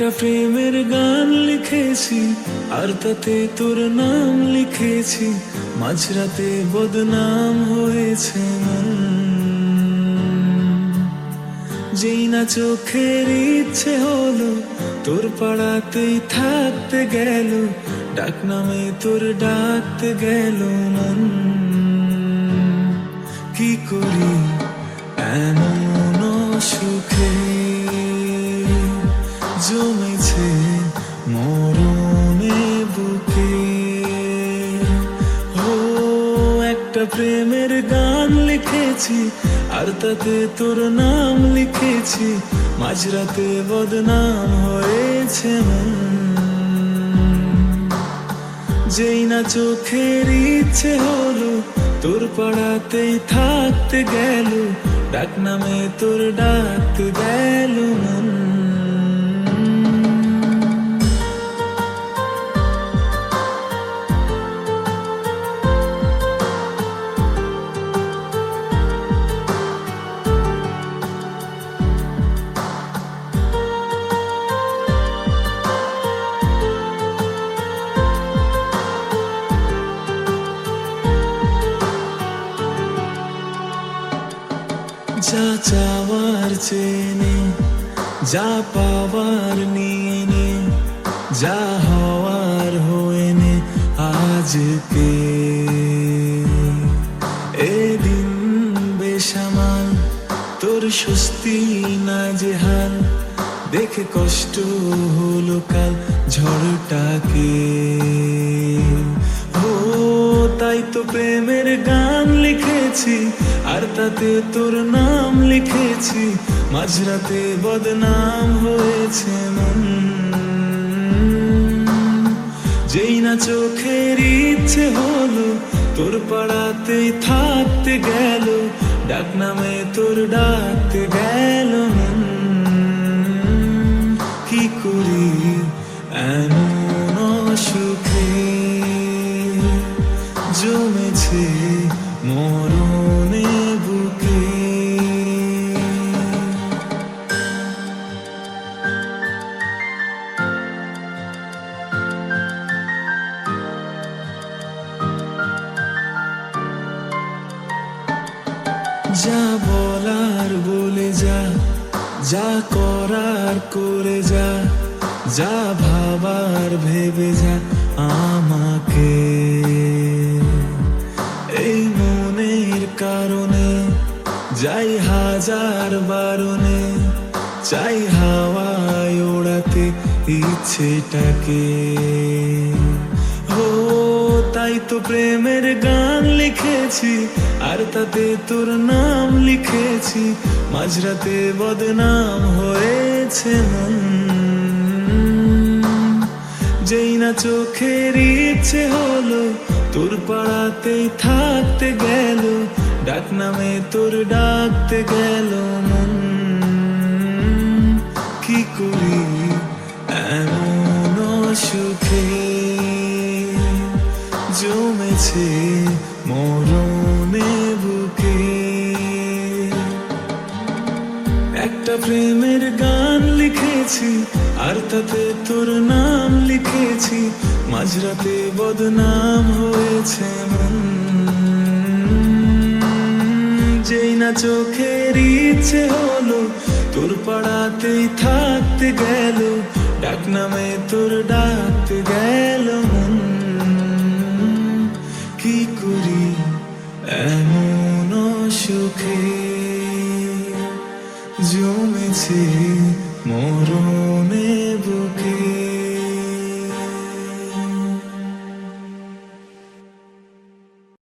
একটা প্রেমের গান লিখেছি আর তাতে তোর নাম লিখেছি, মাঝরাতে বদনাম হয়েছে মন। যেই না চোখের ইচ্ছে হলো তোর পাড়াতেই থাকতে গেল, ডাক নামে তোর ডাকতে গেল মন। কি করি এমন সুখে জমেছে মরণে বুকে। ও একটা প্রেমের গান লিখেছি আর তাতে তোর নাম লিখেছি, মাঝরাতে বদনাম হয়েছে মন। যেই না চোখের ইচ্ছে হলো তোর পাড়াতেই থাকতে গেল, ডাক নামে তোর ডাকতে গেল মন। যা চাওয়ার চেনে, যা পাওয়ার নিয়ে নে, যা হওয়ার হয়ে নে আজকে। এদিন বেসামাল তোর স্বস্তি না যে হাল, দেখে কষ্ট হলো কাল ঝড়টাকে। ও তাই তো প্রেমের গান লিখেছি আর তাতে তোর নাম লিখেছি, মাঝরাতে বদনাম হয়েছে মন। যেই না চোখের ইচ্ছে হলো তোর পাড়াতেই থাকতে গেল, ডাক নামে তোর ডাকতে গেল মন। কি করি এমন সুখে জমেছে মরণে বুকে। যা বলার বলে যা, যা করার করে যা, যা ভাবার ভেবে যা আমাকে। এই মনের কারণে যাই হাজার বারণে, চাই হাওয়ায় ওড়াতে ইচ্ছেটাকে। ও তাই তো প্রেমের গান লিখেছি আর তাতে তোর নাম লিখেছি, মাঝরাতে বদনাম হয়েছে মন। যেই না চোখের ইচ্ছে হলো তোর পাড়াতেই থাকতে গেল, ডাক নামে তোর ডাকতে গেল মন। কি করি এমন সুখে জমেছে মরণে বুকে। একটা প্রেমের গান লিখেছি আর তাতে তোর নাম লিখেছি, মাঝরাতে বদনাম হয়েছে মন। যেই না চোখের ইচ্ছে হলো তোর পাড়াতেই থাকতে গেল, ডাক নামে তোর ডাকতে গেল মন। কি করি এমন সুখে জমেছে মরণে বুকে।